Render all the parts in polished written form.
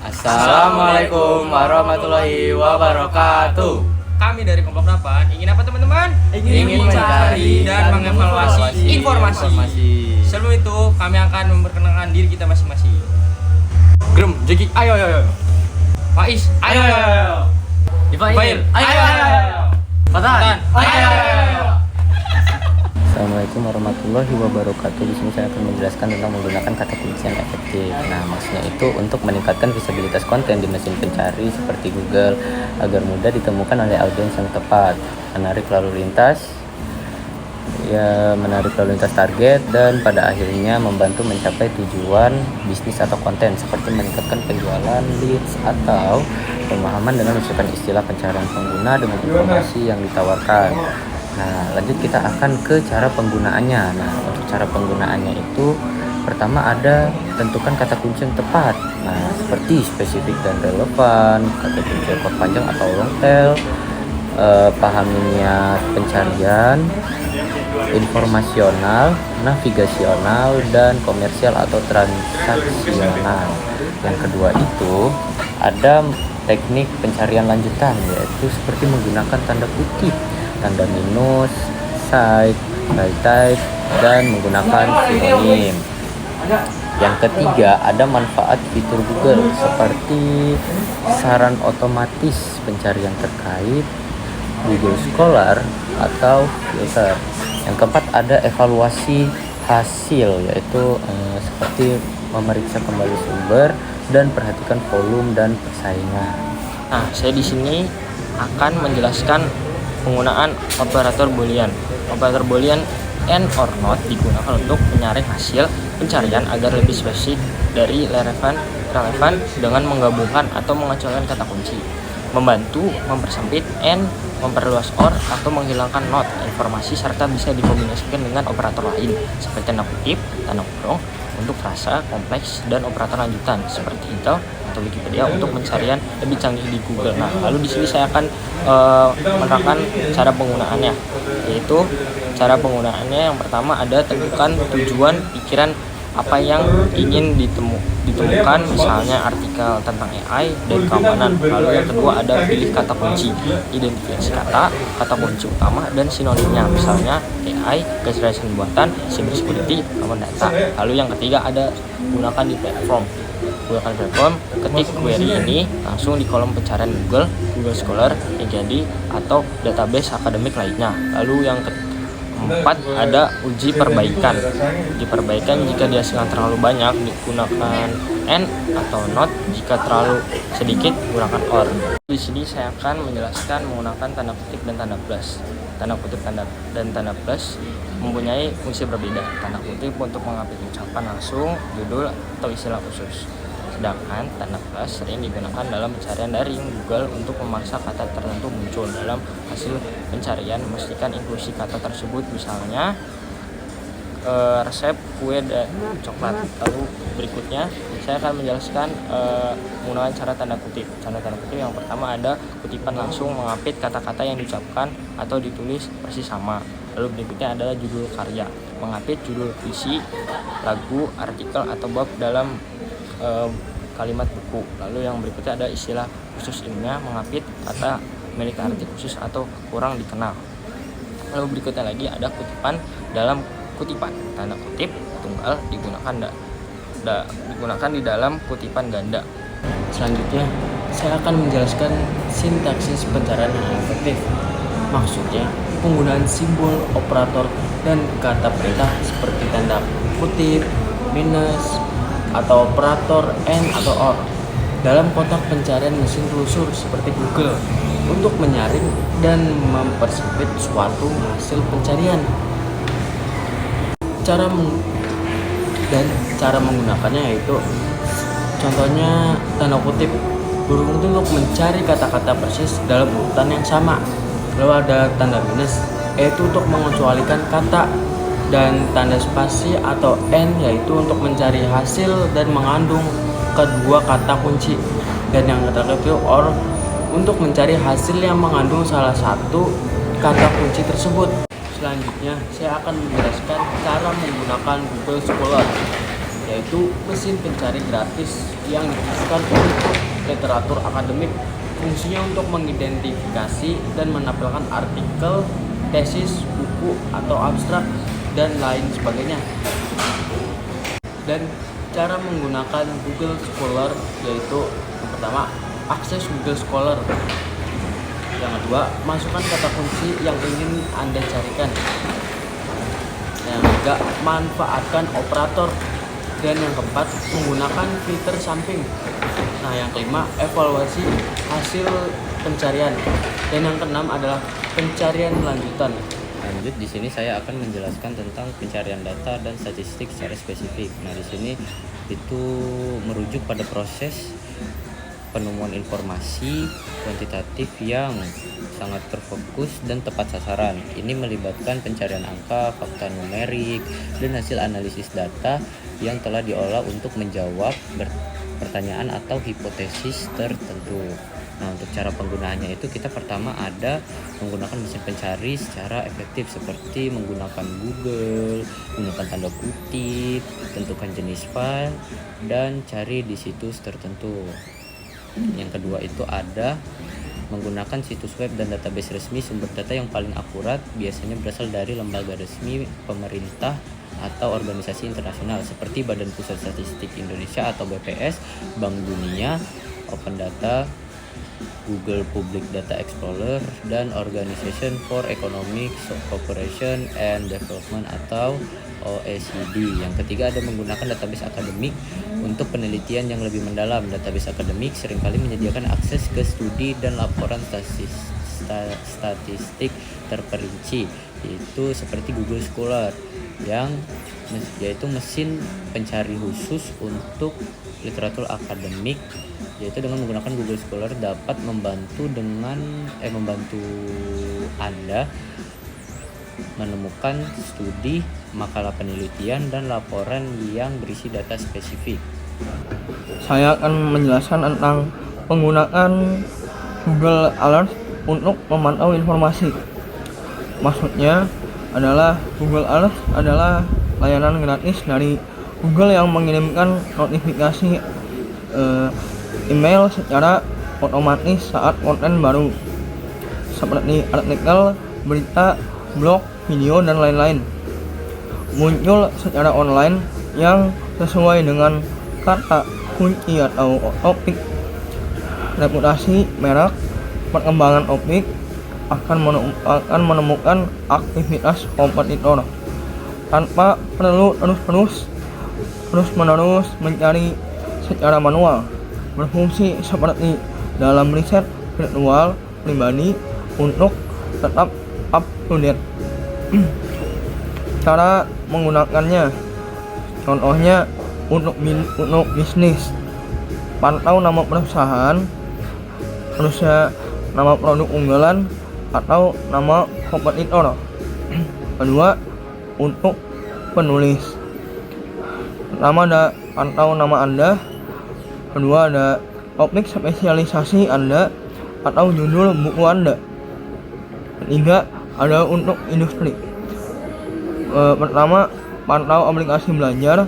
Assalamualaikum warahmatullahi wabarakatuh. Kami dari kelompok 8 ingin apa teman-teman? Ingin mencari dan mengevaluasi informasi. Sebelum itu kami akan memperkenalkan diri kita masing-masing. Grem, Jeki, ayo. Faiz, ayo. Ifail, ayo. Fatan, ayo. Assalamualaikum warahmatullahi wabarakatuh. Di sini saya akan menjelaskan tentang menggunakan kata kunci yang efektif. Nah, maksudnya itu untuk meningkatkan visibilitas konten di mesin pencari seperti Google agar mudah ditemukan oleh audiens yang tepat, menarik lalu lintas target, dan pada akhirnya membantu mencapai tujuan bisnis atau konten seperti meningkatkan penjualan, leads, atau pemahaman dengan ucapan istilah pencarian pengguna dengan informasi yang ditawarkan. Nah, lanjut kita akan ke cara penggunaannya. Nah, untuk cara penggunaannya itu pertama ada tentukan kata kunci yang tepat. Nah, seperti spesifik dan relevan, kata kunci ekor panjang atau long tail, pahami niat pencarian, informasional, navigasional, dan komersial atau transaksional. Yang kedua itu ada teknik pencarian lanjutan, yaitu seperti menggunakan tanda kutip, tanda minus, cite, by type, dan menggunakan sinonim. Yang ketiga ada manfaat fitur Google seperti saran otomatis pencarian terkait, Google Scholar, atau filter. Yang keempat ada evaluasi hasil, yaitu seperti memeriksa kembali sumber dan perhatikan volume dan persaingan. Nah, saya di sini akan menjelaskan penggunaan operator boolean. Operator boolean and or not digunakan untuk menyaring hasil pencarian agar lebih spesifik dari relevan dengan menggabungkan atau mengecualikan kata kunci, membantu mempersempit and memperluas or atau menghilangkan not informasi, serta bisa dikombinasikan dengan operator lain seperti tanda kutip, tanda kurung untuk frasa kompleks, dan operator lanjutan seperti Intel atau Wikipedia untuk pencarian lebih canggih di Google. Nah, lalu di sini saya akan menerangkan cara penggunaannya, yaitu cara penggunaannya yang pertama ada tentukan tujuan pikiran apa yang ingin ditemukan, misalnya artikel tentang AI dan keamanan. Lalu yang kedua ada pilih kata kunci, identifikasi kata kunci utama dan sinonimnya, misalnya AI, kecerdasan buatan, cyber security, aman data. Lalu yang ketiga ada gunakan di platform. Gunakan platform, ketik query ini langsung di kolom pencarian Google Scholar, jadi atau database akademik lainnya. Lalu yang keempat ada uji perbaikan. Uji perbaikan jika dihasilkan terlalu banyak digunakan and atau not, jika terlalu sedikit gunakan or. Di sini saya akan menjelaskan menggunakan tanda kutip dan tanda plus. Tanda kutip dan tanda plus mempunyai fungsi berbeda. Tanda kutip untuk mengambil ucapan langsung, judul, atau istilah khusus. Sedangkan tanda plus sering digunakan dalam pencarian dari Google untuk memaksa kata tertentu muncul dalam hasil pencarian, memastikan inklusi kata tersebut, misalnya resep kue dan coklat. Lalu berikutnya saya akan menjelaskan menggunakan cara tanda kutip. Cara tanda kutip yang pertama ada kutipan langsung mengapit kata-kata yang diucapkan atau ditulis persis sama. Lalu berikutnya adalah judul karya, mengapit judul puisi, lagu, artikel, atau bab dalam kalimat buku. Lalu yang berikutnya ada istilah khusus ilmiah, mengapit kata milik arti khusus atau kurang dikenal. Lalu berikutnya lagi ada kutipan dalam kutipan. Tanda kutip tunggal digunakan di dalam kutipan ganda. Selanjutnya saya akan menjelaskan sintaksis pencarian yang efektif. Maksudnya penggunaan simbol, operator, dan kata perintah seperti tanda kutip, minus, atau operator and atau or dalam kotak pencarian mesin telusur seperti Google untuk menyaring dan mempersempit suatu hasil pencarian. Cara menggunakannya yaitu contohnya tanda kutip berfungsi untuk mencari kata-kata persis dalam urutan yang sama. Lalu ada tanda minus, yaitu untuk mengecualikan kata, dan tanda spasi atau N yaitu untuk mencari hasil dan mengandung kedua kata kunci, dan yang terakhir itu OR untuk mencari hasil yang mengandung salah satu kata kunci tersebut. Selanjutnya, saya akan menjelaskan cara menggunakan Google Scholar, yaitu mesin pencari gratis yang dikhususkan untuk literatur akademik. Fungsinya untuk mengidentifikasi dan menampilkan artikel, tesis, buku, atau abstrak, dan lain sebagainya. Dan cara menggunakan Google Scholar yaitu yang pertama, akses Google Scholar. Yang kedua, masukkan kata kunci yang ingin Anda carikan. Yang ketiga, manfaatkan operator. Dan yang keempat, menggunakan filter samping. Nah, yang kelima, evaluasi hasil pencarian. Dan yang keenam adalah pencarian lanjutan. Lanjut, di sini saya akan menjelaskan tentang pencarian data dan statistik secara spesifik. Nah, di sini itu merujuk pada proses penemuan informasi kuantitatif yang sangat terfokus dan tepat sasaran. Ini melibatkan pencarian angka, fakta numerik, dan hasil analisis data yang telah diolah untuk menjawab pertanyaan atau hipotesis tertentu. Nah, untuk cara penggunaannya itu kita pertama ada menggunakan mesin pencari secara efektif seperti menggunakan Google, menggunakan tanda kutip, tentukan jenis file, dan cari di situs tertentu. Yang kedua itu ada menggunakan situs web dan database resmi. Sumber data yang paling akurat biasanya berasal dari lembaga resmi pemerintah atau organisasi internasional seperti Badan Pusat Statistik Indonesia atau BPS, Bank Dunia, Open Data, Google Public Data Explorer, dan Organization for Economic Cooperation and Development atau OECD. Yang ketiga ada menggunakan database akademik untuk penelitian yang lebih mendalam. Database akademik seringkali menyediakan akses ke studi dan laporan statistik terperinci, yaitu seperti Google Scholar yaitu mesin pencari khusus untuk literatur akademik. Yaitu dengan menggunakan Google Scholar dapat membantu Anda menemukan studi, makalah penelitian, dan laporan yang berisi data spesifik. Saya akan menjelaskan tentang penggunaan Google Alert untuk memantau informasi. Maksudnya adalah Google Alert adalah layanan gratis dari Google yang mengirimkan notifikasi email secara otomatis saat konten baru seperti artikel, berita, blog, video, dan lain-lain muncul secara online yang sesuai dengan kata kunci atau topik. Reputasi merek, perkembangan topik akan menemukan aktivitas kompetitor tanpa perlu terus-menerus mencari secara manual. Berfungsi seperti dalam riset virtual pribadi untuk tetap up to date. Cara menggunakannya, contohnya untuk bisnis, pantau nama perusahaan, terusnya nama produk unggulan atau nama kompetitor. Kedua, untuk penulis, pertama ada pantau nama Anda. Kedua ada topik spesialisasi Anda atau judul buku Anda. Ketiga ada untuk industri. Pertama, pantau aplikasi belajar.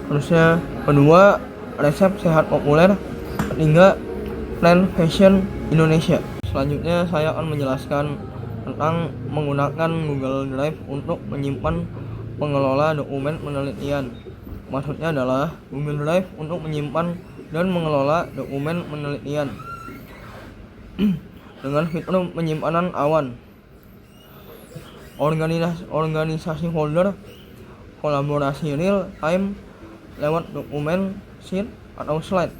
Terusnya kedua, resep sehat populer. Ketiga, tren fashion Indonesia. Selanjutnya saya akan menjelaskan tentang menggunakan Google Drive untuk menyimpan pengelola dokumen penelitian. Maksudnya adalah Google Drive untuk menyimpan dan mengelola dokumen penelitian dengan fitur penyimpanan awan, organisasi folder, kolaborasi real time lewat dokumen, sheet, atau slide.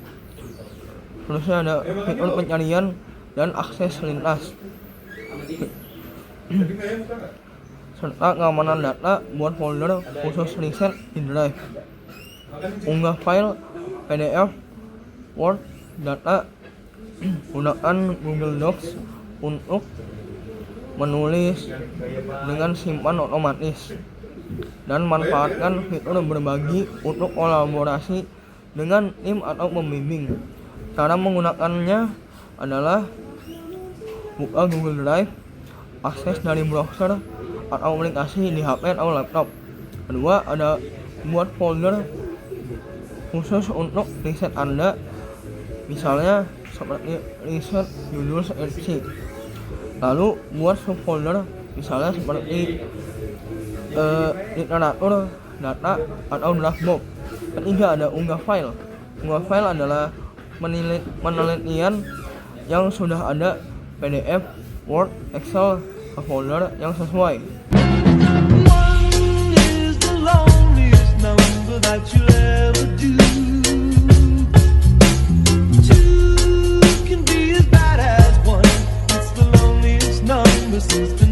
Terusnya ada fitur pencarian dan akses lintas serta keamanan data buat folder khusus riset di Drive. Unggah file PDF, Word, data. Gunakan Google Docs untuk menulis dengan simpan otomatis dan manfaatkan fitur berbagi untuk kolaborasi dengan tim atau pembimbing. Cara menggunakannya adalah buka Google Drive, akses dari browser atau aplikasi di HP atau laptop. Kedua, ada buat folder khusus untuk riset Anda, misalnya seperti riset judul skripsi. Lalu buat subfolder misalnya seperti literatur, data, atau draft book. Ketiga, ada unggah file. Unggah file adalah penelitian yang sudah ada PDF, Word, Excel, ke folder yang sesuai. One is the loneliest number that you'll ever do. Two can be as bad as one. It's the loneliest number since the